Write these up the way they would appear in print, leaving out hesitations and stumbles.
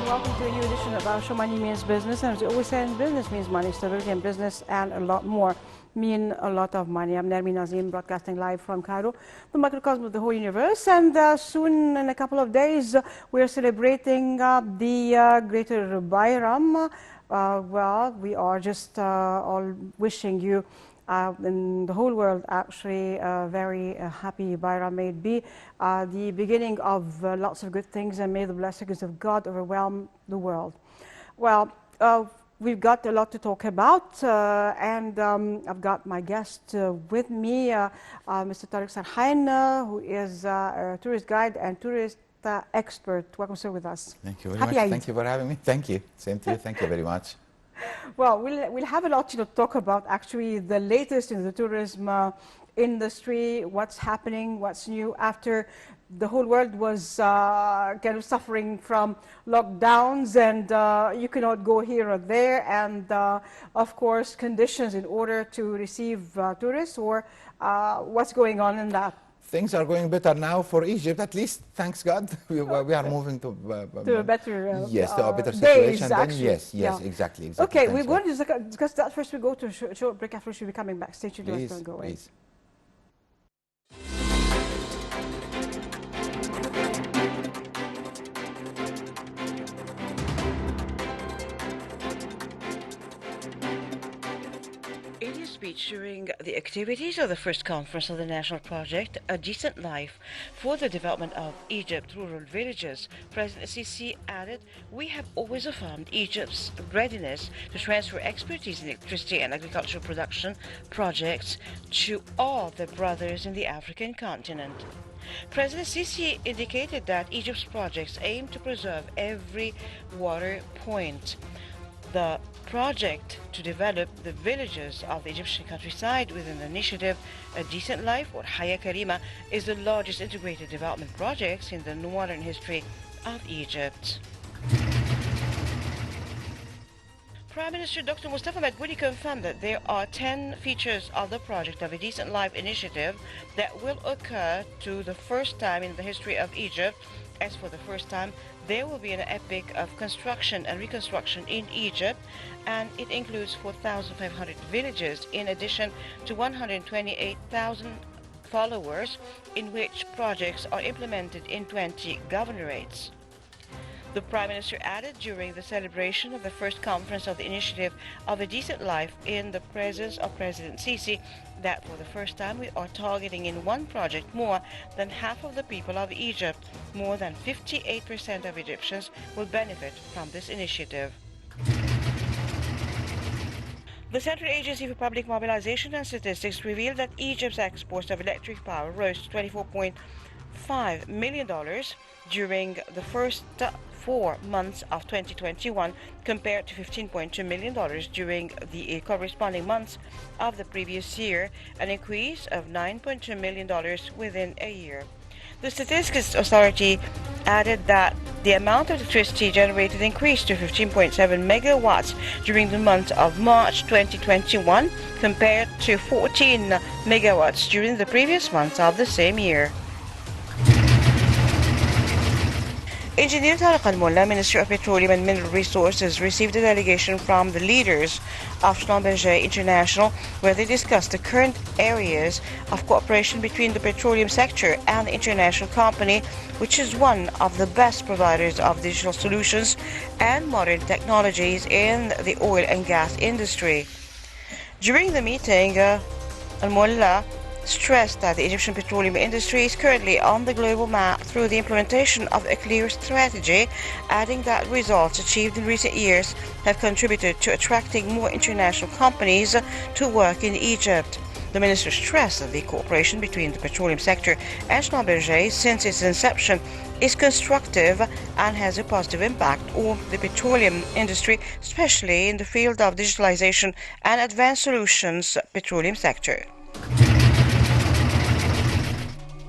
welcome to a new edition of our show, Money Means Business. And as we always say, business means money, stability in business, and a lot more mean a lot of money. I'm Nermin Nazim, broadcasting live from Cairo, the microcosm of the whole universe. And soon, in a couple of days, we're celebrating the Greater Bayram. Well, we are just all wishing you in the whole world, actually, a very happy Bayram. May it be the beginning of lots of good things, and may the blessings of God overwhelm the world. Well, we've got a lot to talk about, and I've got my guest with me, Mr. Tariq Sarhain, who is a tourist guide and tourist expert. Welcome, sir, with us. Thank you very Happy much. Eid. Thank you for having me. Thank you. Same to you. Thank you very much. Well, we'll have a lot to talk about, actually, the latest in the tourism industry, what's happening, what's new after the whole world was kind of suffering from lockdowns, and you cannot go here or there, and of course, conditions in order to receive tourists, or what's going on in that. Things are going better now for Egypt, at least, thanks God. We are moving to a better yes, to a better days, situation. actually. Yes, Yeah. exactly. Okay, Thanks we're God. going to discuss that first. We go to a short break. After, we'll be coming back. Stay tuned. Please, Don't go away. please. In his speech during the activities of the first conference of the national project, A Decent Life for the Development of Egypt Rural Villages, President Sisi added, "We have always affirmed Egypt's readiness to transfer expertise in electricity and agricultural production projects to all the brothers in the African continent." President Sisi indicated that Egypt's projects aim to preserve every water point. The project to develop the villages of the Egyptian countryside within the initiative A Decent Life, or Haya Karima, is the largest integrated development project in the modern history of Egypt. Prime Minister Dr. Mustafa Madbouli confirmed that there are 10 features of the project of A Decent Life initiative that will occur to the first time in the history of Egypt. As for the first time, there will be an epic of construction and reconstruction in Egypt, and it includes 4,500 villages in addition to 128,000 followers, in which projects are implemented in 20 governorates. The Prime Minister added during the celebration of the first conference of the initiative of A Decent Life in the presence of President Sisi that for the first time we are targeting in one project more than half of the people of Egypt. More than 58% of Egyptians will benefit from this initiative. The Central Agency for Public Mobilization and Statistics revealed that Egypt's exports of electric power rose to $24.5 million during the first 4 months of 2021 compared to $15.2 million during the corresponding months of the previous year, an increase of $9.2 million within a year. The Statistics Authority added that the amount of electricity generated increased to 15.7 megawatts during the month of March 2021 compared to 14 megawatts during the previous months of the same year. Engineer Tariq Al-Mullah, Minister of Petroleum and Mineral Resources, received a delegation from the leaders of Schlumberger International, where they discussed the current areas of cooperation between the petroleum sector and the international company, which is one of the best providers of digital solutions and modern technologies in the oil and gas industry. During the meeting, Al-Mullah stressed that the Egyptian petroleum industry is currently on the global map through the implementation of a clear strategy, adding that results achieved in recent years have contributed to attracting more international companies to work in Egypt. The minister stressed that the cooperation between the petroleum sector and Schlumberger since its inception is constructive and has a positive impact on the petroleum industry, especially in the field of digitalization and advanced solutions petroleum sector.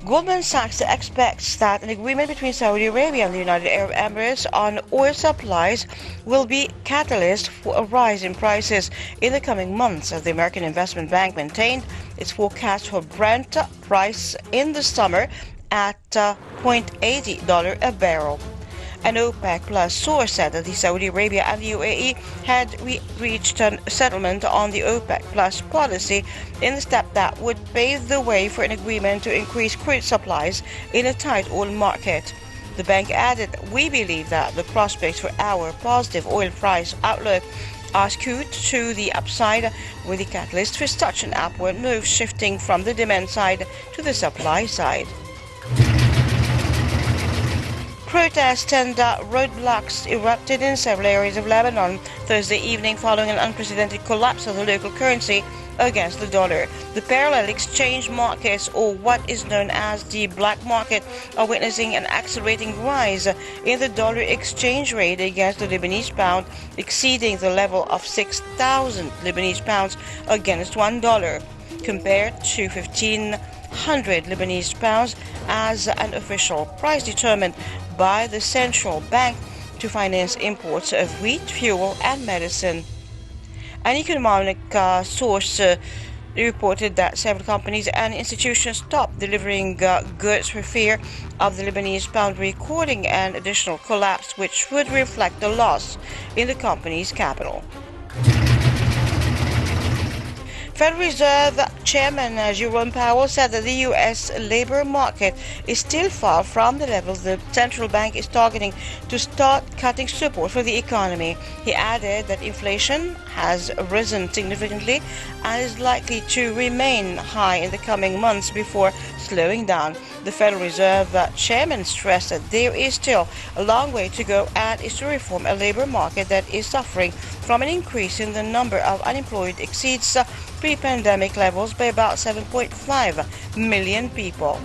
Goldman Sachs expects that an agreement between Saudi Arabia and the United Arab Emirates on oil supplies will be catalyst for a rise in prices in the coming months, as the American Investment Bank maintained its forecast for Brent price in the summer at $0.80 a barrel. An OPEC Plus source said that Saudi Arabia and the UAE had reached a settlement on the OPEC Plus policy in a step that would pave the way for an agreement to increase crude supplies in a tight oil market. The bank added, "We believe that the prospects for our positive oil price outlook are skewed to the upside, with the catalyst for such an upward move shifting from the demand side to the supply side." Protests and roadblocks erupted in several areas of Lebanon Thursday evening following an unprecedented collapse of the local currency against the dollar. The parallel exchange markets, or what is known as the black market, are witnessing an accelerating rise in the dollar exchange rate against the Lebanese pound, exceeding the level of 6,000 Lebanese pounds against $1, compared to 1,500 Lebanese pounds as an official price determined by the central bank to finance imports of wheat, fuel, and medicine. An economic source reported that several companies and institutions stopped delivering goods for fear of the Lebanese pound recording an additional collapse, which would reflect a loss in the company's capital. Federal Reserve Chairman Jerome Powell said that the U.S. labor market is still far from the level the central bank is targeting to start cutting support for the economy. He added that inflation has risen significantly and is likely to remain high in the coming months before slowing down. The Federal Reserve Chairman stressed that there is still a long way to go and is to reform a labor market that is suffering from an increase in the number of unemployed exceeds pre-pandemic levels by about 7.5 million people.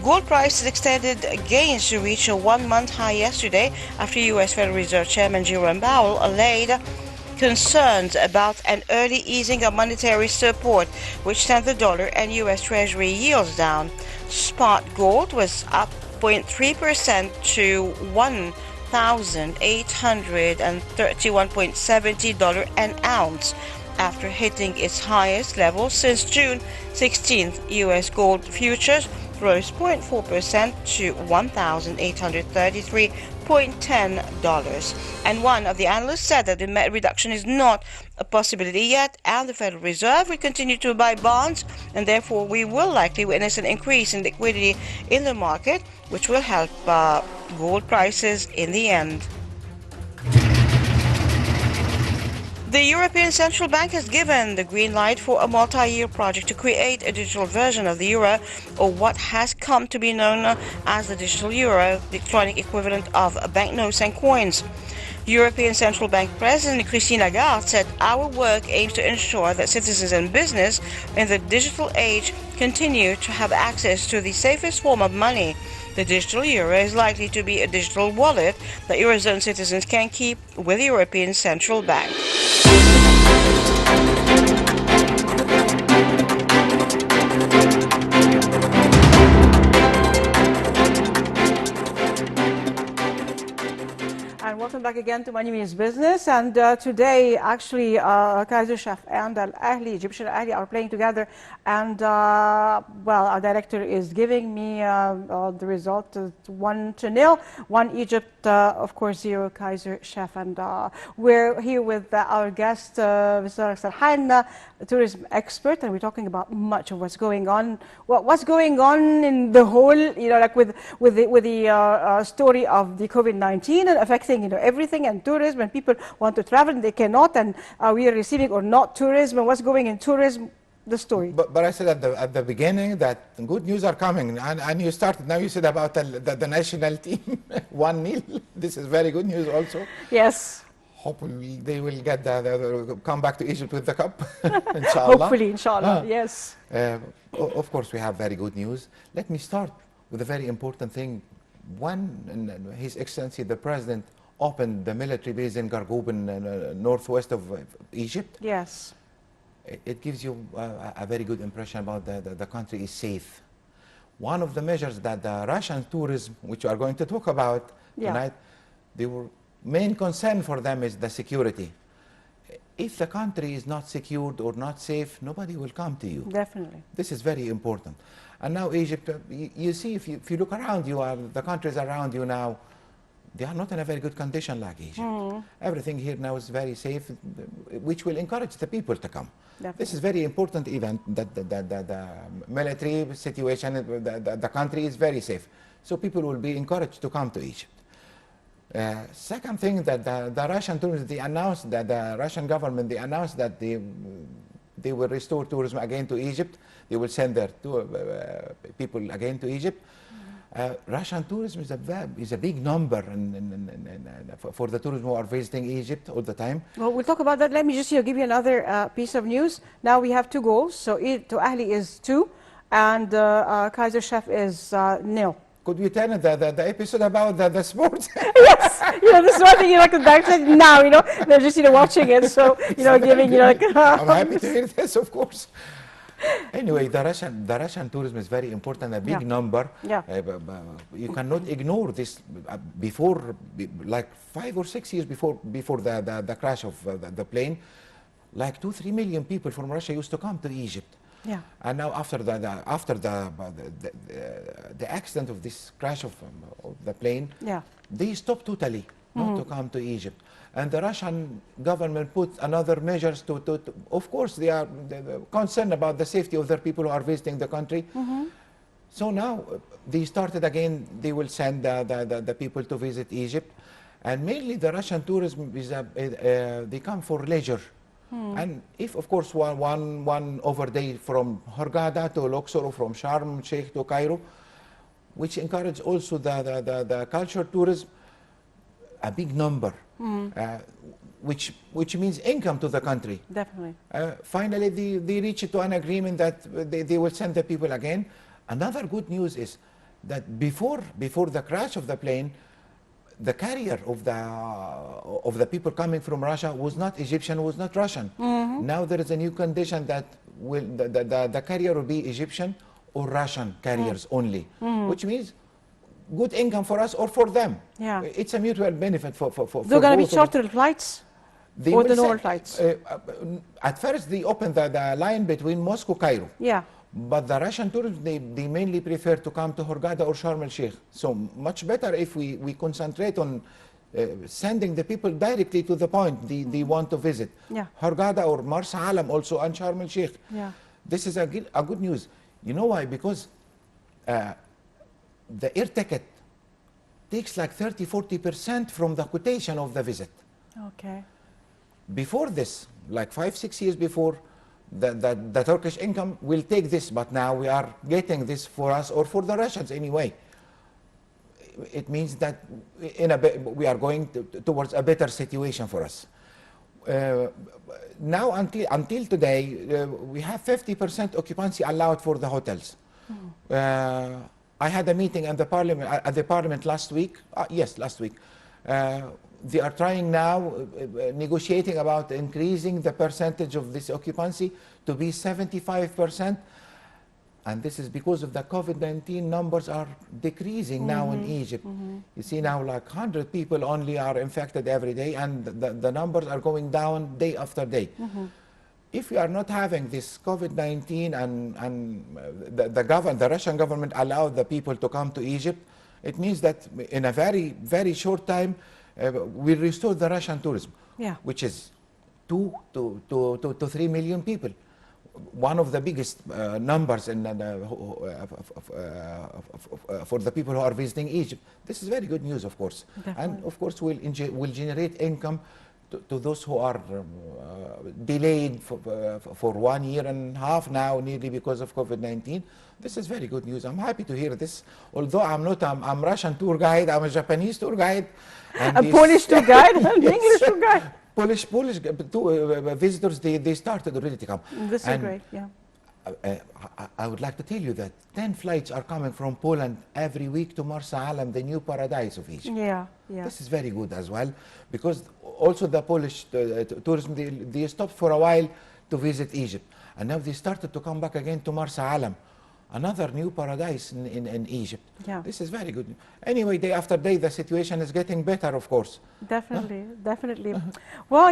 Gold prices extended gains to reach a one-month high yesterday after U.S. Federal Reserve Chairman Jerome Powell allayed concerns about an early easing of monetary support, which sent the dollar and U.S. Treasury yields down. Spot gold was up 0.3% to $1,831.70 an ounce after hitting its highest level since June 16th. U.S. gold futures rose 0.4% to $1,833.10. And one of the analysts said that the reduction is not a possibility yet, and the Federal Reserve will continue to buy bonds, and therefore we will likely witness an increase in liquidity in the market, which will help gold prices in the end. The European Central Bank has given the green light for a multi-year project to create a digital version of the euro, or what has come to be known as the digital euro, the electronic equivalent of banknotes and coins. European Central Bank President Christine Lagarde said, "Our work aims to ensure that citizens and business in the digital age continue to have access to the safest form of money. The digital euro is likely to be a digital wallet that Eurozone citizens can keep with the European Central Bank." And welcome back again to Money Means Business. And today, actually, Kaiser Chef and Al Ahli, Egyptian Ahli, are playing together. And well, our director is giving me the result: 1-0, 1 Egypt, of course, 0 Kaiser Chef. And we're here with our guest, Mr. Sarhan, tourism expert, and we're talking about much of what's going on. What's going on in the whole, like with the story of the COVID-19 and affecting everything, and tourism, and people want to travel and they cannot, and we are receiving or not tourism, and what's going in tourism, the story. But I said at the beginning that good news are coming, and you started, now you said about the national team, 1-0. This is very good news also. Yes. Hopefully they will get come back to Egypt with the cup, inshallah. Hopefully, inshallah, yes. Of course, we have very good news. Let me start with a very important thing. One, His Excellency the President opened the military base in Gargoub in northwest of Egypt. Yes. It gives you a very good impression about the country is safe. One of the measures that the Russian tourism, which we are going to talk about tonight, the main concern for them is the security. If the country is not secured or not safe, nobody will come to you. Definitely. This is very important. And now Egypt, you see, if you look around you, the countries around you now, they are not in a very good condition like Egypt. Everything here now is very safe, which will encourage the people to come. Definitely. This is very important event that the military situation, the country is very safe. So people will be encouraged to come to Egypt. Second thing that the Russian tourism, they announced that the Russian government, they announced that they will restore tourism again to Egypt. They will send their people again to Egypt. Russian tourism is a big number for the tourism who are visiting Egypt all the time. Well, we'll talk about that. Let me just give you another piece of news. Now we have 2 goals. So to Ahli is 2 and Kaiser Chef is 0. Could you tell the episode about the sports? Yes, this is one thing, like the director now, they're just, watching it. So, giving, like. I'm happy to hear this, of course. Anyway, the Russian tourism is very important, a big number. Yeah. You cannot ignore this. Before, like 5 or 6 years before the crash of the plane, like 2-3 million people from Russia used to come to Egypt. Yeah. And now after the accident of this crash of the plane, Yeah. they stopped totally not to come to Egypt. And the Russian government put another measures to of course they are concerned about the safety of their people who are visiting the country. So now they started again, they will send the people to visit Egypt. And mainly the Russian tourism is, they come for leisure. And if, of course, one overday from Hurghada to Luxor or from Sharm el-Sheikh to Cairo, which encourage also the culture tourism, a big number, which means income to the country. Definitely. Finally, they reached to an agreement that they will send the people again. Another good news is that before the crash of the plane, the carrier of the people coming from Russia was not Egyptian, was not Russian. Now there is a new condition that the carrier will be Egyptian or Russian carriers only, which means good income for us or for them. Yeah. It's a mutual benefit for They're going to be both of charter flights or will the normal send- flights? At first, they opened the line between Moscow, Cairo. Yeah. But the Russian tourists, they mainly prefer to come to Hurghada or Sharm el-Sheikh. So much better if we concentrate on sending the people directly to the point they want to visit. Yeah. Hurghada or Marsa Alam also and Sharm el-Sheikh. Yeah. This is a good news. You know why? Because the air ticket takes like 30-40% from the quotation of the visit. Okay. Before this, like 5-6 years before, the Turkish income will take this, but now we are getting this for us or for the Russians anyway. It means that we are going towards a better situation for us. Now until today, we have 50% occupancy allowed for the hotels. I had a meeting at the parliament last week. Yes, last week. They are trying now, negotiating about increasing the percentage of this occupancy to be 75%. And this is because of the COVID-19 numbers are decreasing now in Egypt. You see now like 100 people only are infected every day, and the numbers are going down day after day. If we are not having this COVID-19 and the Russian government allowed the people to come to Egypt, it means that in a very, very short time, we restore the Russian tourism, which is 2 to 3 million people. One of the biggest numbers for the people who are visiting Egypt. This is very good news, of course. Definitely. And of course will generate income to those who are delayed for 1 year and a half now, nearly because of COVID-19. This is very good news. I'm happy to hear this. Although I'm Russian tour guide, I'm a Japanese tour guide. And A Polish tour guide and Yes. English tour guide. Polish visitors, they started already to come. This is And great, yeah. I would like to tell you that 10 flights are coming from Poland every week to Marsa Alam, the new paradise of Egypt. Yeah, yeah. This is very good as well, because also the Polish tourism, they stopped for a while to visit Egypt. And now they started to come back again to Marsa Alam, another new paradise in Egypt. Yeah. This is very good. Anyway, day after day, the situation is getting better, of course. Definitely, definitely. Well,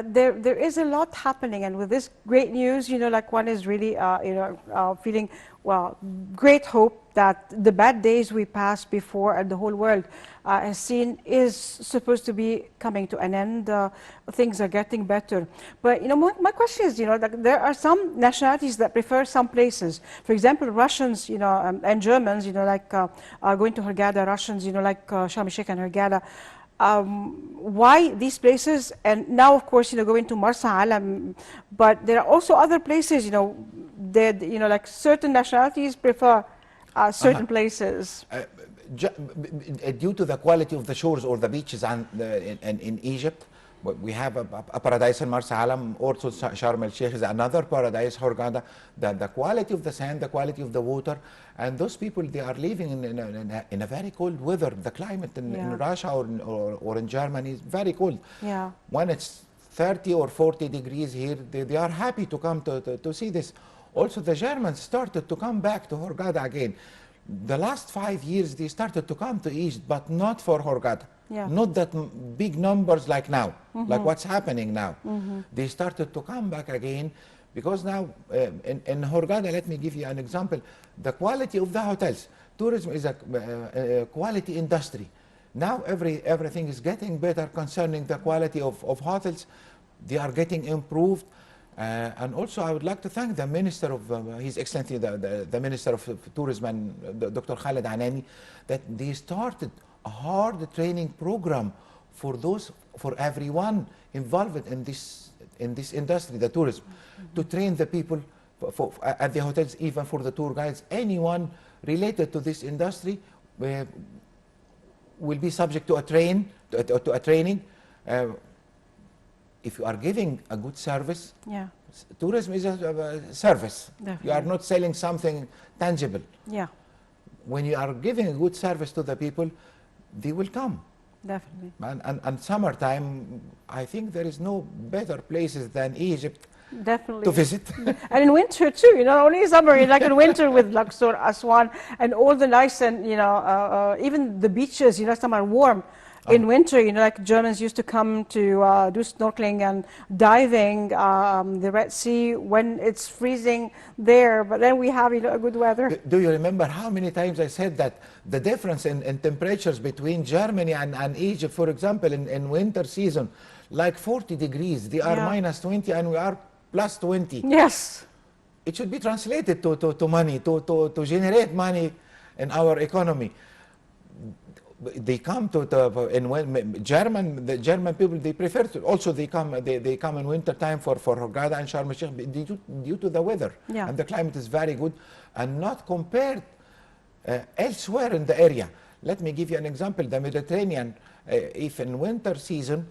there is a lot happening, and with this great news, one is really, feeling well, great hope that the bad days we passed before and the whole world has seen is supposed to be coming to an end. Things are getting better. But, my question is, like, there are some nationalities that prefer some places. For example, Russians, and Germans, like are going to Hurghada. Russians, like Sharm el-Sheikh and Hurghada. Why these places? And now, of course, going to Marsa Alam. But there are also other places, that, like certain nationalities prefer certain places. Due to the quality of the shores or the beaches in Egypt, we have a paradise in Marsa Alam, also Sharm el-Sheikh is another paradise, Hurghada. The quality of the sand, the quality of the water, and those people, they are living in a very cold weather. The climate in Russia or in Germany is very cold. Yeah. When it's 30 or 40 degrees here, they are happy to come to see this. Also, the Germans started to come back to Hurghada again. The last 5 years, they started to come to Egypt, but not for Hurghada. Yeah. Not that big numbers like now, like what's happening now. They started to come back again because now in Hurghada, let me give you an example. The quality of the hotels, tourism is a quality industry. Now everything is getting better concerning the quality of hotels. They are getting improved. And also, I would like to thank the Minister of, His Excellency, the Minister of Tourism, and Dr. Khaled Anani, that they started a hard training program for everyone involved in this industry, the tourism, to train the people at the hotels, even for the tour guides. Anyone related to this industry will be subject to a training. If you are giving a good service, tourism is a service. Definitely. You are not selling something tangible. Yeah. When you are giving a good service to the people, they will come. Definitely. And summertime, I think there is no better places than Egypt Definitely. to visit. And in winter too, not only summer, like in winter with Luxor, Aswan, and all the nice, and even the beaches, some are warm. In winter, like Germans used to come to do snorkeling and diving, the Red Sea when it's freezing there, but then we have a good weather. Do you remember how many times I said that the difference in temperatures between Germany and Egypt, for example, in winter season, like 40 degrees, they are minus 20 and we are plus 20. Yes. It should be translated to money, to generate money in our economy. They come the German people, they prefer to, also they come in winter time for Hurghada and Sharm el-Sheikh due to the weather. Yeah. And the climate is very good and not compared elsewhere in the area. Let me give you an example. The Mediterranean, if in winter season,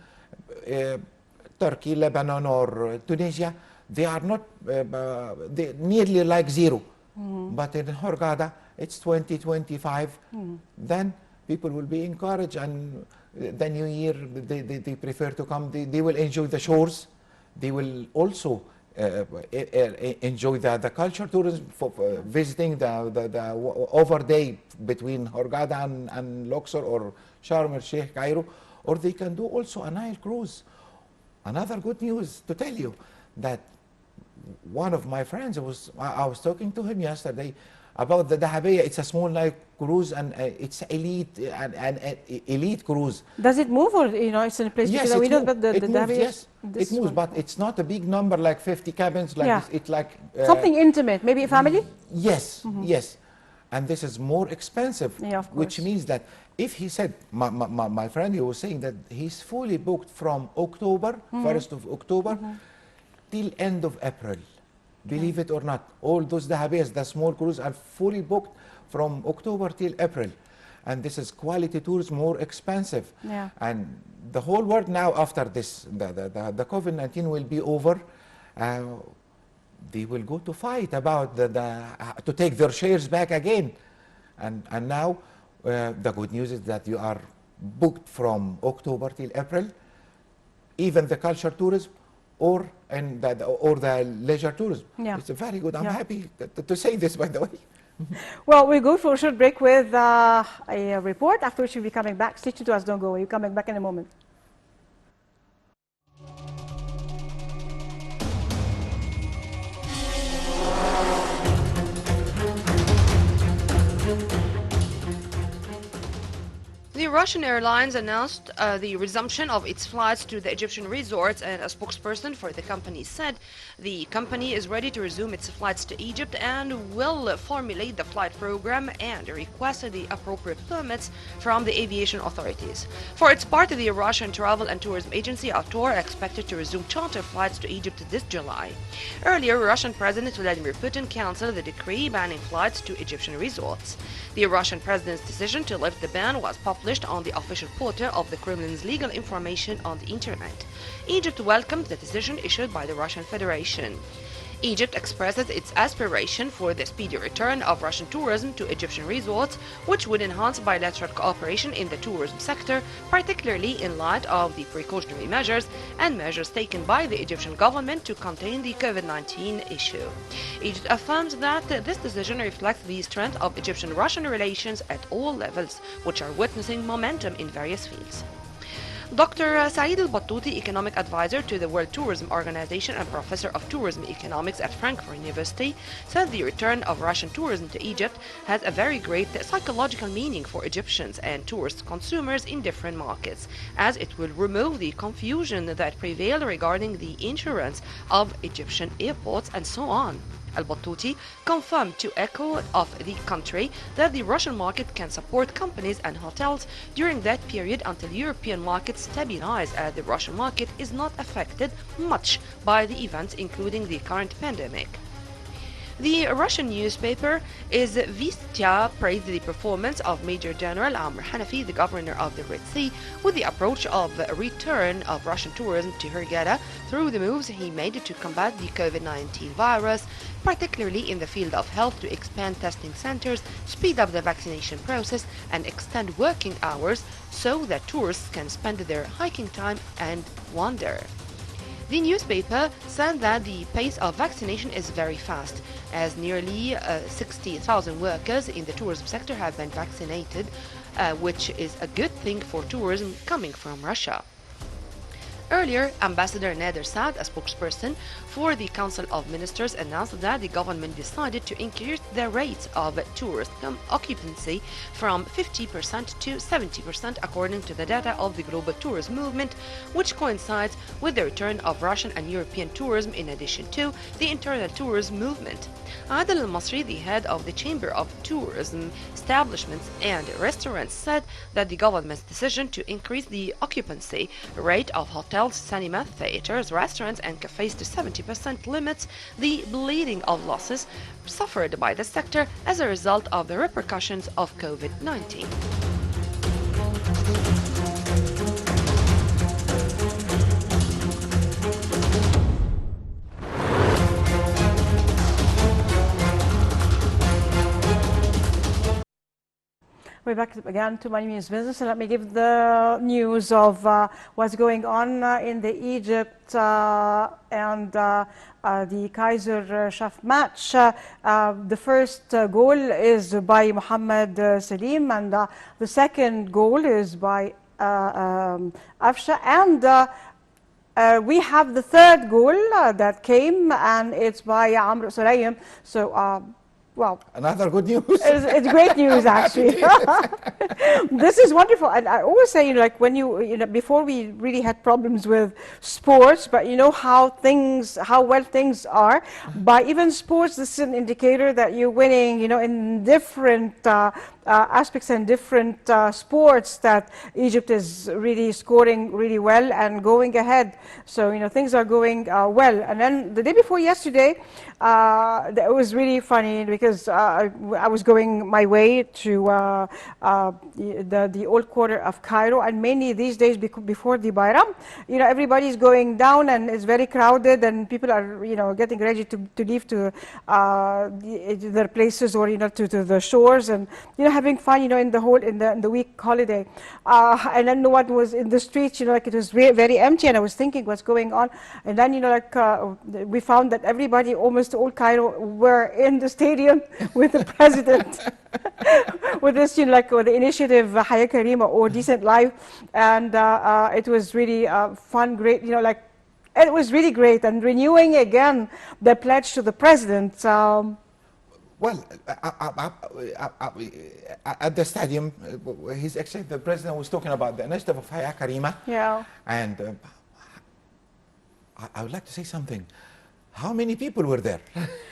Turkey, Lebanon or Tunisia, they are not nearly like zero. But in Hurghada, it's 20, 25. Then people will be encouraged, and the new year they prefer to come. They will enjoy the shores. They will also enjoy the culture tourism, for visiting the overday between Hurghada and Luxor or Sharm el-Sheikh, Cairo, or they can do also a Nile cruise. Another good news to tell you that one of my friends, I was talking to him yesterday about the Dahabeeyah. It's a small Nile cruise, and it's elite, an elite cruise. Does it move, or it's in a place? Yes, we know that the moves, Dahabeeyah. yes, it moves, but it's not a big number like 50 cabins. Like this. It's like something intimate, maybe a family. Yes, yes, and this is more expensive. Yeah, of course. Which means that if he said, my friend, he was saying that he's fully booked from October, 1st of October, till end of April. Believe it or not, all those Dahabeeyahs, the small cruises, are fully booked from October till April. And this is quality tours, more expensive. Yeah. And the whole world now, after this, the COVID-19 will be over, they will go to fight about to take their shares back again. And now, the good news is that you are booked from October till April, even the culture tourism, or the leisure tourism. Yeah. It's very good. I'm happy to say this, by the way. Well, we'll go for a short break with a report, after which we'll be coming back. Stay tuned to us, don't go away. We're coming back in a moment. The Russian airlines announced the resumption of its flights to the Egyptian resorts, and a spokesperson for the company said the company is ready to resume its flights to Egypt and will formulate the flight program and request the appropriate permits from the aviation authorities. For its part, the Russian travel and tourism agency Ator expected to resume charter flights to Egypt this July. Earlier, Russian President Vladimir Putin canceled the decree banning flights to Egyptian resorts. The Russian president's decision to lift the ban was published on the official portal of the Kremlin's legal information on the internet. Egypt welcomed the decision issued by the Russian Federation. Egypt expresses its aspiration for the speedy return of Russian tourism to Egyptian resorts, which would enhance bilateral cooperation in the tourism sector, particularly in light of the precautionary measures and measures taken by the Egyptian government to contain the COVID-19 issue. Egypt affirms that this decision reflects the strength of Egyptian-Russian relations at all levels, which are witnessing momentum in various fields. Dr. Saeed Al-Battouti, economic advisor to the World Tourism Organization and professor of tourism economics at Frankfurt University, said the return of Russian tourism to Egypt has a very great psychological meaning for Egyptians and tourist consumers in different markets, as it will remove the confusion that prevailed regarding the insurance of Egyptian airports and so on. Al-Battouti confirmed to Echo of the country that the Russian market can support companies and hotels during that period until European markets stabilize, as the Russian market is not affected much by the events, including the current pandemic. The Russian newspaper Izvestia praised the performance of Major General Amr Hanafi, the governor of the Red Sea, with the approach of a return of Russian tourism to Hurghada through the moves he made to combat the COVID-19 virus, particularly in the field of health, to expand testing centers, speed up the vaccination process, and extend working hours so that tourists can spend their hiking time and wander. The newspaper said that the pace of vaccination is very fast, as nearly 60,000 workers in the tourism sector have been vaccinated, which is a good thing for tourism coming from Russia. Earlier, Ambassador Nader Saad, a spokesperson for the Council of Ministers, announced that the government decided to increase the rates of tourist occupancy from 50% to 70% according to the data of the global tourism movement, which coincides with the return of Russian and European tourism in addition to the internal tourism movement. Adel Al-Masri, the head of the Chamber of Tourism Establishments and Restaurants, said that the government's decision to increase the occupancy rate of hotels, cinema, theaters, restaurants and cafes to 70% limits the bleeding of losses suffered by the sector as a result of the repercussions of COVID-19. We're back again to Money Means Business, and let me give the news of what's going on in the Egypt and the Kaiser Shaf match. The first goal is by Mohammed Salim, and the second goal is by Afsha, and we have the third goal that came, and it's by Amr Sulaim. So, well, another good news. It's great news, actually. This is wonderful, and I always say, like when you know, before we really had problems with sports, but you know how well things are. By even sports, this is an indicator that you're winning. You know, in different aspects and different sports, that Egypt is really scoring really well and going ahead. So you know, things are going well. And then the day before yesterday, that was really funny because I was going my way to the old quarter of Cairo, and mainly these days before the Bayram, you know, everybody's going down and it's very crowded, and people are, you know, getting ready to leave to their places, or you know, to the shores, and you know, having fun, you know, in the week holiday. And then what was in the streets, you know, like it was very empty, and I was thinking what's going on, and then you know, like we found that everybody, almost all Cairo, were in the stadium with the president. With this, you know, like with the initiative Haya Karima, or Decent Life, and it was really fun, great, you know, like it was really great, and renewing again the pledge to the president. Well, at the stadium, His Excellency the President was talking about the initiative of Haya Karima. Yeah. And I would like to say something. How many people were there?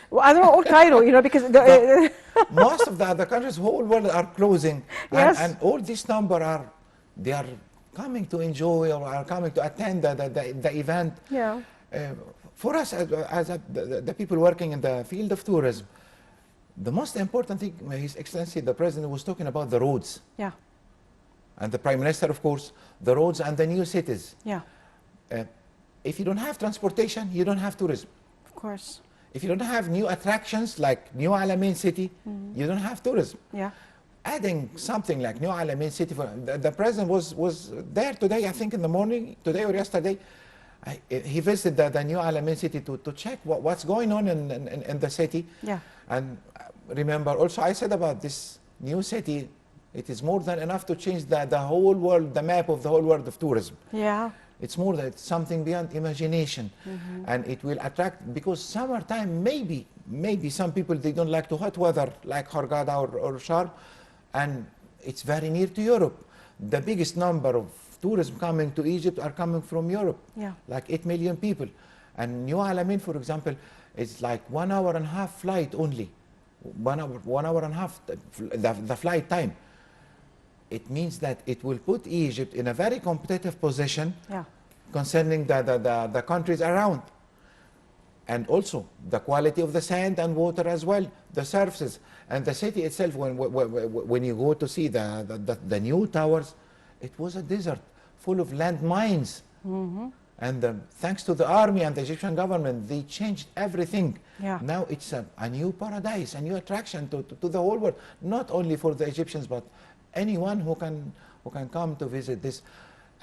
Well, I don't know, all Cairo, you know, because Most of the other countries, whole world are closing. Yes. And all this number they are coming to enjoy or are coming to attend the event. yeah. For us, as the people working in the field of tourism, the most important thing, His Excellency the President was talking about the roads. Yeah. And the Prime Minister, of course, the roads and the new cities. Yeah. If you don't have transportation, you don't have tourism. Of course. If you don't have new attractions like New Alamein City, you don't have tourism. Yeah. Adding something like New Alamein City, the President was there today, I think in the morning, today or yesterday. He visited the New Alamein City to check what's going on in the city. Yeah. And remember, also I said about this new city, it is more than enough to change the whole world, the map of the whole world of tourism. Yeah. It's more than something beyond imagination. And it will attract, because summertime, maybe some people, they don't like the hot weather like Hurghada or Sharm, and it's very near to Europe. The biggest number of tourism coming to Egypt are coming from Europe, Yeah. like 8 million people. And New Alamein, for example, is like 1 hour and a half flight only. 1 hour and a half, the flight time. It means that it will put Egypt in a very competitive position Yeah. concerning the countries around. And also the quality of the sand and water as well, the surfaces. And the city itself, when you go to see the new towers, it was a desert full of landmines. And thanks to the army and the Egyptian government, they changed everything. Yeah. Now it's a new paradise, a new attraction to the whole world, not only for the Egyptians, but anyone who can come to visit this.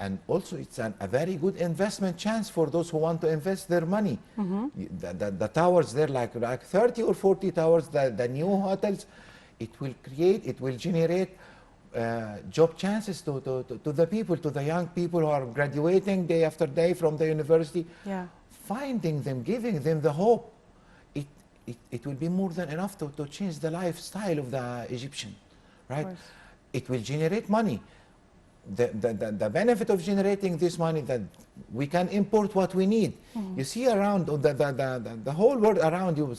And also it's a very good investment chance for those who want to invest their money. The towers there, like 30 or 40 towers, the new hotels, it will generate job chances to the people, to the young people who are graduating day after day from the university. Yeah. Finding them, giving them the hope. It will be more than enough to change the lifestyle of the Egyptian, right? course. It will generate money. The benefit of generating this money, that we can import what we need. You see around the whole world around you,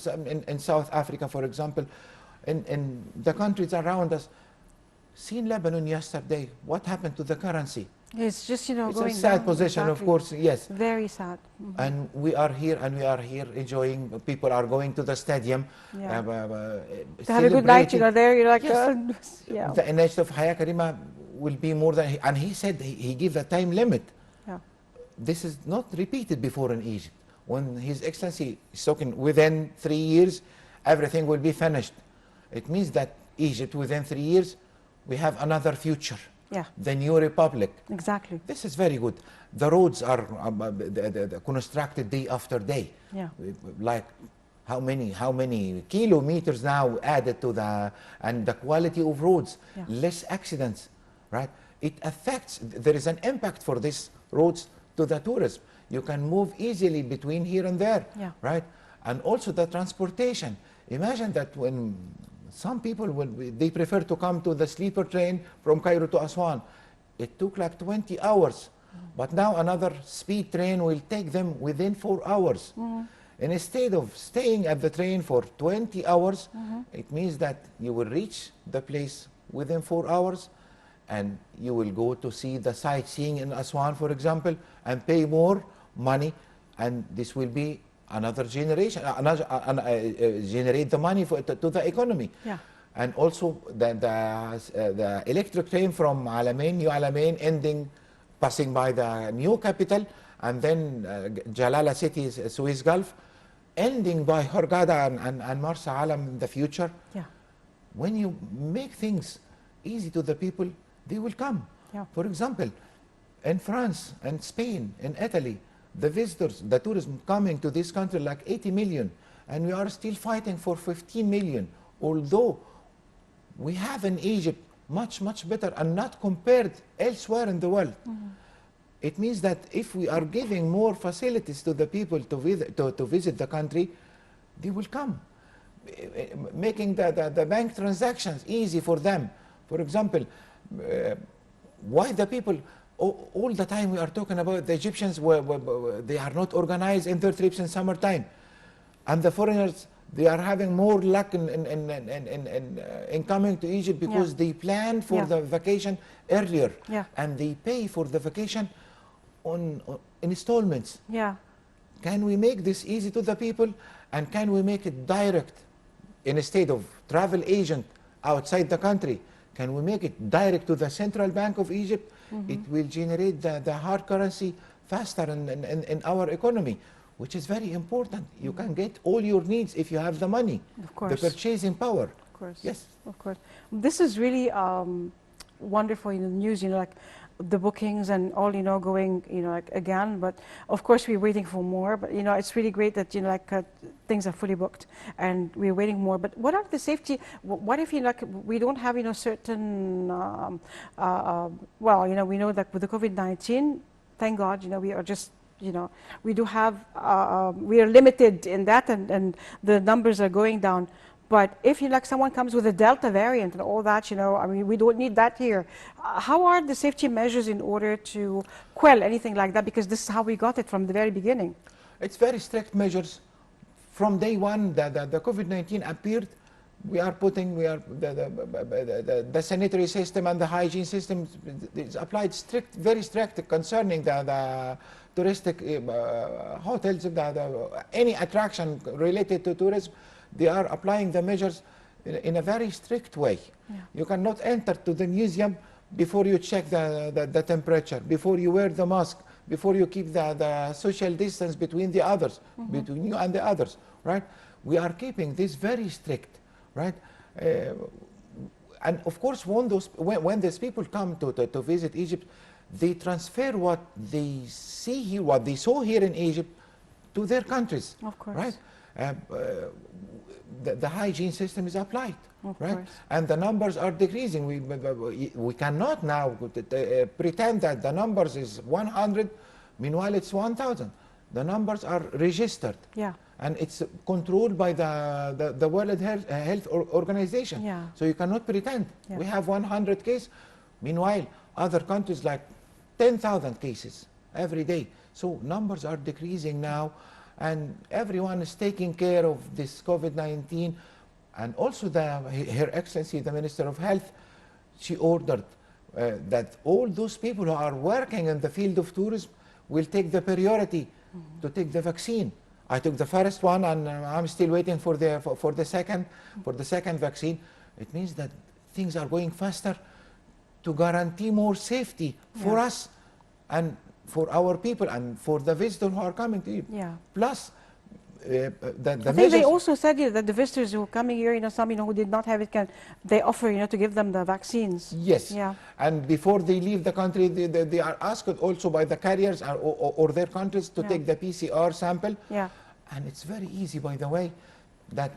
in South Africa, for example, in the countries around us. Seen Lebanon yesterday. What happened to the currency? It's just, you know, It's going a sad down. position, of Exactly. course, yes. Very sad. And we are here enjoying. People are going to the stadium. Yeah. To have a good night, you know, there, you're like, Yes. yeah. The initiative of Haya Karima will be more than, and he said he gave a time limit. Yeah. This is not repeated before in Egypt. When His Excellency is talking within 3 years, everything will be finished. It means that Egypt, within 3 years, we have another future. Yeah. The new republic. Exactly. This is very good. The roads are constructed day after day. Yeah. Like how many kilometers now added to and the quality of roads, Yeah. less accidents, right? It affects, there is an impact for these roads to the tourism. You can move easily between here and there, Yeah. right? And also the transportation. Imagine that when some people, they prefer to come to the sleeper train from Cairo to Aswan. It took like 20 hours. But now another speed train will take them within 4 hours. And instead of staying at the train for 20 hours, it means that you will reach the place within 4 hours, and you will go to see the sightseeing in Aswan, for example, and pay more money, and this will be another generation, generate the money to the economy. Yeah. And also the electric train from Alamein, New Alamein, passing by the new capital, and then Jalala City, Suez Gulf, ending by Hurghada and Marsa Alam in the future. Yeah. When you make things easy to the people, they will come. Yeah. For example, in France and Spain, in Italy, the visitors, the tourism coming to this country like 80 million, and we are still fighting for 15 million, although we have in Egypt much, much better and not compared elsewhere in the world. It means that if we are giving more facilities to the people to visit the country, they will come. making the bank transactions easy for them. For example, why the people, all the time we are talking about the Egyptians, they are not organized in their trips in summertime. And the foreigners, they are having more luck in coming to Egypt because they plan for the vacation earlier. And they pay for the vacation on installments. Can we make this easy to the people? And can we make it direct instead of travel agent outside the country? Can we make it direct to the Central Bank of Egypt? It will generate the hard currency faster in our economy, which is very important. You can get all your needs if you have the money, the purchasing power. Of course. Yes. Of course. This is really wonderful news, like the bookings and all, going, like again. But of course, we're waiting for more. But it's really great that things are fully booked, and we're waiting more. But what are the safety? What if we don't have certain? Well, we know that with the COVID-19, thank God, we are just. We do have, we are limited in that, and the numbers are going down. But if someone comes with a Delta variant and all that, I mean, we don't need that here. How are the safety measures in order to quell anything like that? Because this is how we got it from the very beginning. It's very strict measures. From day one, the COVID-19 appeared, we are putting, the sanitary system and the hygiene system is applied very strict concerning the touristic hotels, any attraction related to tourism. They are applying the measures in a very strict way. You cannot enter to the museum before you check the temperature, before you wear the mask, before you keep the social distance between the others, between you and the others, right? We are keeping this very strict, right? And of course, when these people come to visit Egypt, they transfer what they see here, what they saw here in Egypt, to their countries, of course, right? The hygiene system is applied, of right? course. And the numbers are decreasing. We cannot now pretend that the numbers is 100, meanwhile it's 1,000. The numbers are registered. And it's controlled by the World Health Organization. So you cannot pretend. We have 100 cases, meanwhile other countries like 10,000 cases every day. So numbers are decreasing now, and everyone is taking care of this COVID-19. And also Her Excellency, the Minister of Health, she ordered that all those people who are working in the field of tourism will take the priority to take the vaccine. I took the first one, and I'm still waiting for the second vaccine. It means that things are going faster to guarantee more safety for us and for our people and for the visitors who are coming to Egypt. Plus, I think they also said that the visitors who are coming here, some who did not have it, they offer to give them the vaccines. Yes. And before they leave the country, they are asked also by the carriers or their countries to take the PCR sample. And it's very easy, by the way, that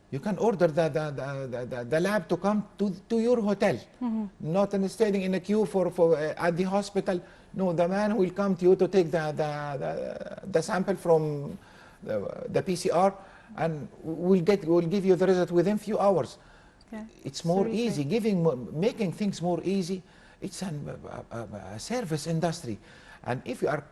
you can order the lab to come to your hotel, not standing in a queue at the hospital. No, the man will come to you to take the sample from the PCR, and will give you the result within few hours. It's more easy, making things more easy. It's a service industry, and if you are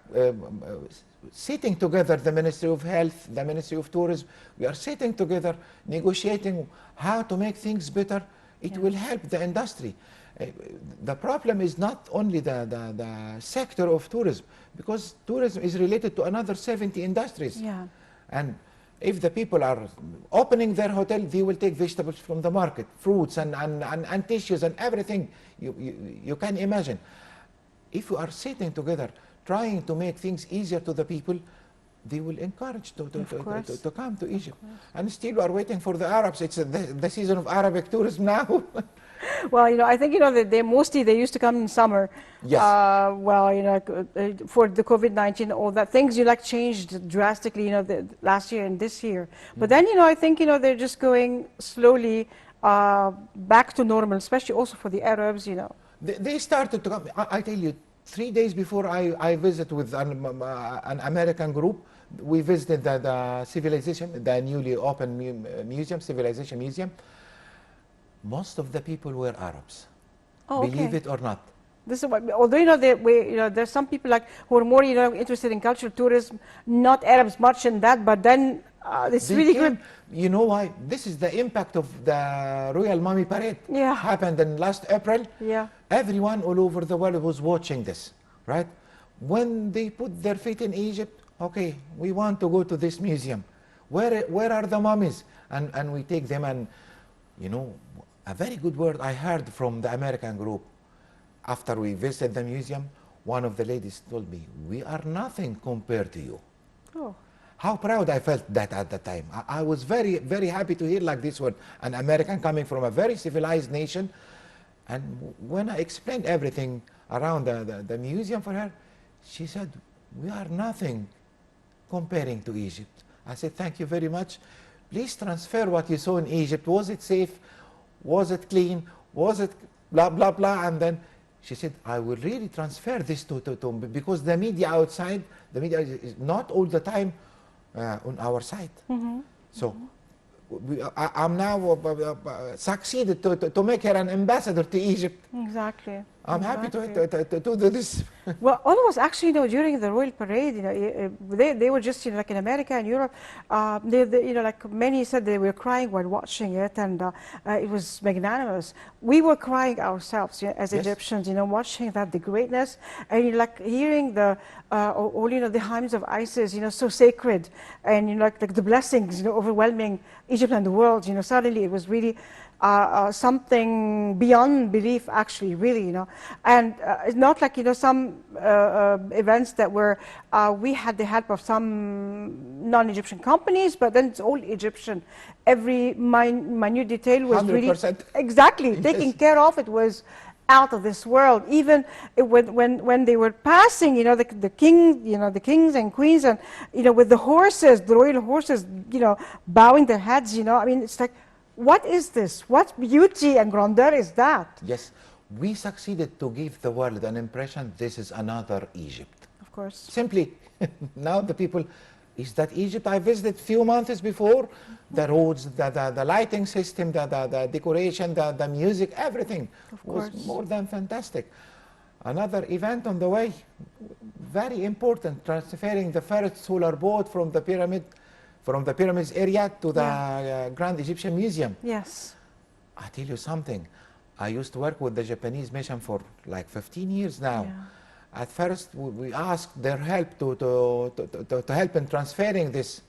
sitting together, the Ministry of Health, the Ministry of Tourism, we are sitting together, negotiating how to make things better. It will help the industry. The problem is not only the sector of tourism, because tourism is related to another 70 industries. And if the people are opening their hotel, they will take vegetables from the market, fruits and tissues and everything you can imagine. If you are sitting together, trying to make things easier to the people, they will encourage to come to Egypt. And still we are waiting for the Arabs. It's the season of Arabic tourism now. Well, I think, they used to come in summer. Yes. For the COVID-19, all that things, changed drastically, last year and this year. But then, I think, they're just going slowly back to normal, especially also for the Arabs, They started to come. I tell you, 3 days before I visit with an American group, we visited the civilization, the newly opened museum, Civilization Museum. Most of the people were Arabs. Oh, okay. Believe it or not. This is what, although there's some people like who are more interested in cultural tourism, not Arabs much in that, but then it's really good. You know why? This is the impact of the Royal Mummy Parade. Yeah. Happened in last April. Yeah. Everyone all over the world was watching this, right? When they put their feet in Egypt, okay, we want to go to this museum. Where are the mummies? And we take them, and you know, a very good word I heard from the American group. After we visited the museum, one of the ladies told me, "We are nothing compared to you." Oh. How proud I felt that at the time. I was very, very happy to hear like this one, an American coming from a very civilized nation. And when I explained everything around the museum for her, she said, "We are nothing comparing to Egypt." I said, "Thank you very much. Please transfer what you saw in Egypt. Was it safe? Was it clean? Was it blah, blah, blah?" And then she said, "I will really transfer this to because the media outside, the media is not all the time on our side." So I'm now succeeded to make her an ambassador to Egypt. Exactly. I'm happy to do this. Well, almost actually, during the Royal Parade, they were just, like in America and Europe, like many said they were crying while watching it, and it was magnanimous. We were crying ourselves as Yes. Egyptians, watching that, the greatness, and like hearing the the hymns of Isis, so sacred, and like the blessings, overwhelming Egypt and the world. Suddenly it was really something beyond belief, actually, really, and it's not like some events that were we had the help of some non-Egyptian companies, but then it's all Egyptian. Every minute detail was 100%. really exactly Yes. taking care of. It was out of this world. Even when they were passing, the kings and queens, and with the horses, the royal horses, bowing their heads. I mean, it's like, what is this? What beauty and grandeur is that? Yes, we succeeded to give the world an impression this is another Egypt. Of course. Simply, now the people, is that Egypt I visited few months before? The roads, the lighting system, the decoration, the music, everything was more than fantastic. Another event on the way, very important, transferring the first solar boat from the pyramids area to the Grand Egyptian Museum. Yes. I tell you something, I used to work with the Japanese mission for like 15 years now. Yeah. At first, we asked their help to help in transferring this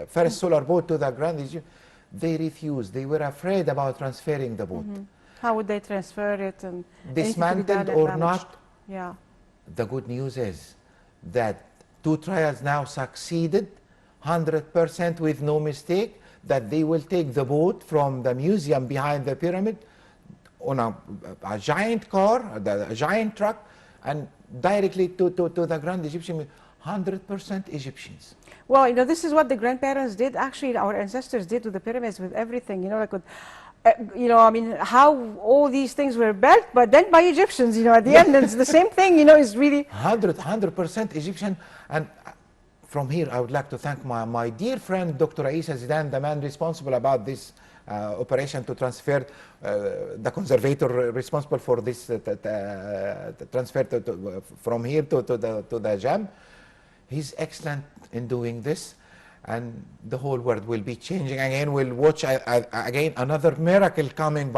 first solar boat to the Grand Egypt. They refused. They were afraid about transferring the boat. How would they transfer it? And dismantled or not? Yeah. The good news is that 2 trials now succeeded 100% with no mistake, that they will take the boat from the museum behind the pyramid on a giant car, a giant truck, and directly to the Grand Egyptian Museum. 100% Egyptians. Well, this is what the grandparents did. Actually, our ancestors did with the pyramids, with everything. Like with, I mean, how all these things were built, but then by Egyptians. At the end, it's the same thing. Is really 100% Egyptian. And from here, I would like to thank my dear friend, Dr. Isa Zidane, the man responsible about this operation to transfer, the conservator responsible for this transfer from here to the JAM. He's excellent in doing this, and the whole world will be changing again. We'll watch again another miracle coming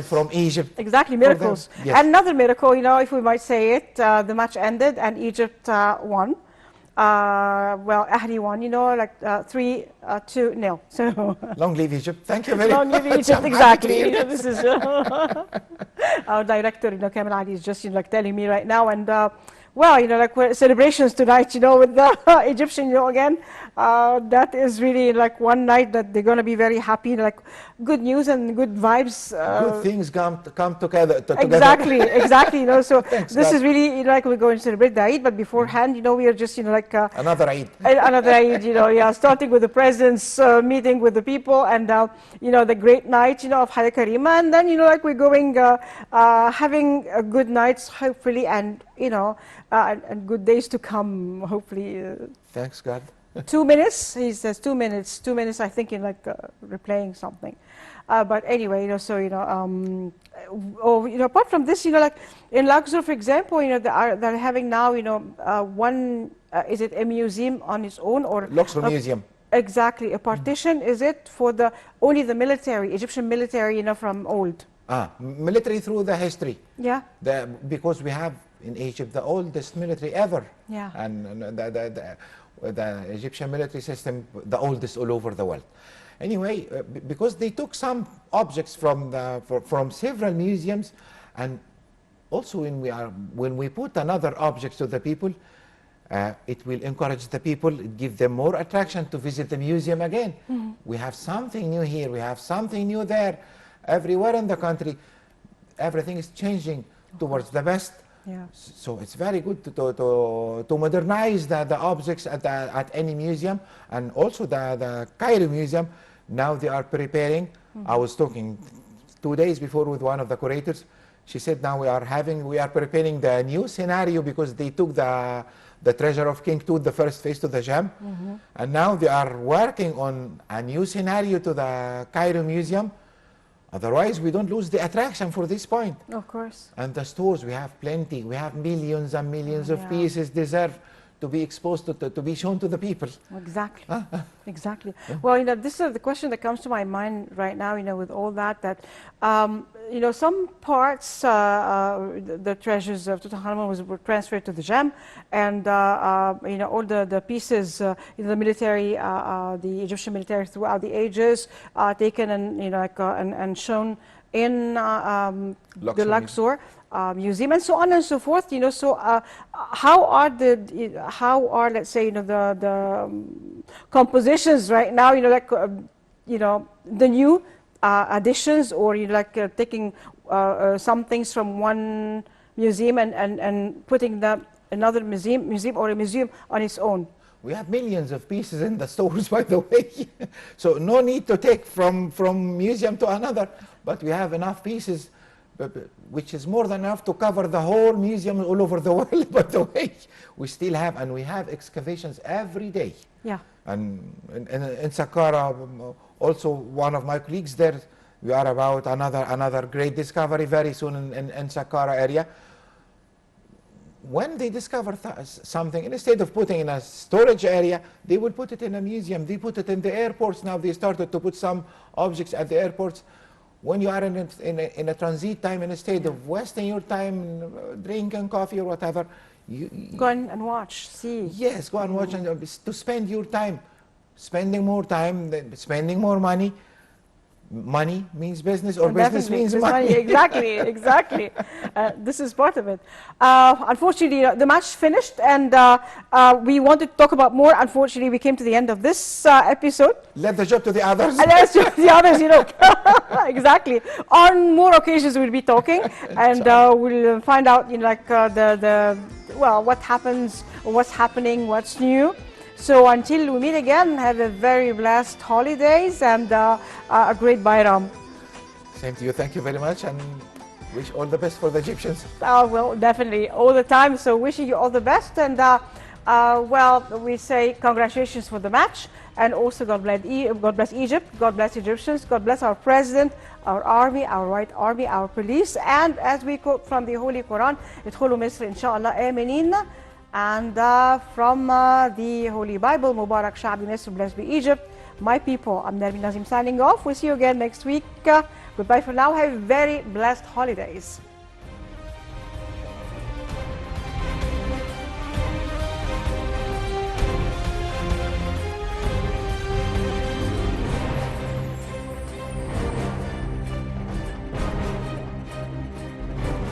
from Egypt. Exactly, miracles. Yes. Another miracle, if we might say it. The match ended and Egypt won. Well, Ahli won, like 3-2-0. So long live Egypt. Thank you very long much. live Egypt, I'm exactly. happy to hear This is our director, Kamel Ali, is just telling me right now, and well, like celebrations tonight, with the Egyptian, again. That is really like one night that they're going to be very happy, like good news and good vibes. Good things come together. Exactly. So Thanks, this God. is really like we're going to celebrate the Eid, but beforehand, we are just, like another Eid. Another Eid, starting with the president's meeting with the people, and the great night, of Hayya Karima, and then like we're going having a good nights, hopefully, and you know, and good days to come, hopefully. Thanks, God. 2 minutes, he says 2 minutes. 2 minutes, I think, in like replaying something. But anyway, you know, so, you know, apart from this, you know, like in Luxor, for example, you know, they're having now, you know, is it a museum on its own or? Luxor Museum. Exactly, a partition, is it for only the military, Egyptian military, you know, from old? Military through the history. Yeah. Because we have in Egypt the oldest military ever. Yeah. And the Egyptian military system, the oldest all over the world. Anyway, because they took some objects from several museums, and also when we put another object to the people, it will encourage the people, it gives them more attraction to visit the museum again. Mm-hmm. We have something new here, we have something new there. Everywhere in the country, everything is changing towards the best. Yeah. So it's very good to modernize the objects at any museum, and also the Cairo Museum. Now they are preparing. I was talking 2 days before with one of the curators. She said now we are preparing the new scenario, because they took the treasure of King Tut, the first phase, to the Jam, and now they are working on a new scenario to the Cairo Museum. Otherwise, we don't lose the attraction for this point. Of course. And the stores, we have plenty. We have millions and millions of pieces deserve to be exposed to be shown to the people. Exactly. Exactly. Well, you know, this is the question that comes to my mind right now, you know, with all that, you know, some parts, the treasures of Tutankhamun were transferred to the Jam, and, you know, all the pieces, you know, the military, the Egyptian military throughout the ages, taken and, you know, like, and shown in the Luxor Museum, and so on and so forth. You know, so how are let's say, you know, the compositions right now? You know, like you know, the new additions, or you know, like taking some things from one museum and putting them another museum or a museum on its own. We have millions of pieces in the stores, by the way. So no need to take from museum to another, but we have enough pieces, which is more than enough to cover the whole museum all over the world, by the way. We still have, and we have excavations every day. Yeah. And in Saqqara, also one of my colleagues there, we are about another great discovery very soon in Saqqara area. When they discover something, instead of putting in a storage area, they will put it in a museum. They put it in the airports now. They started to put some objects at the airports. When you are in a transit time, instead of wasting your time drinking coffee or whatever, you go and watch, see. Yes, go and watch, and to spend your time. Spending more time, spending more money. Money means business, or business means money. Exactly, exactly. This is part of it. Unfortunately, the match finished, and we wanted to talk about more. Unfortunately, we came to the end of this episode. Let the job to the others. And let's job to the others, you know. Exactly. On more occasions, we'll be talking, and we'll find out, you know, like what happens, what's happening, what's new. So until we meet again, have a very blessed holidays and a great Bayram. Same to you. Thank you very much, and wish all the best for the Egyptians. Well, definitely, all the time. So wishing you all the best, and well, we say congratulations for the match, and also God bless Egypt, God bless Egyptians, God bless our president, our army, our white army, our police, and as we quote from the Holy Quran, "Idkhulu Misr inshallah aminin." And from the Holy Bible, Mubarak Sha'bi Misr, blessed be Egypt, my people. I'm Nermin Nazim signing off. We'll see you again next week. Goodbye for now. Have very blessed holidays.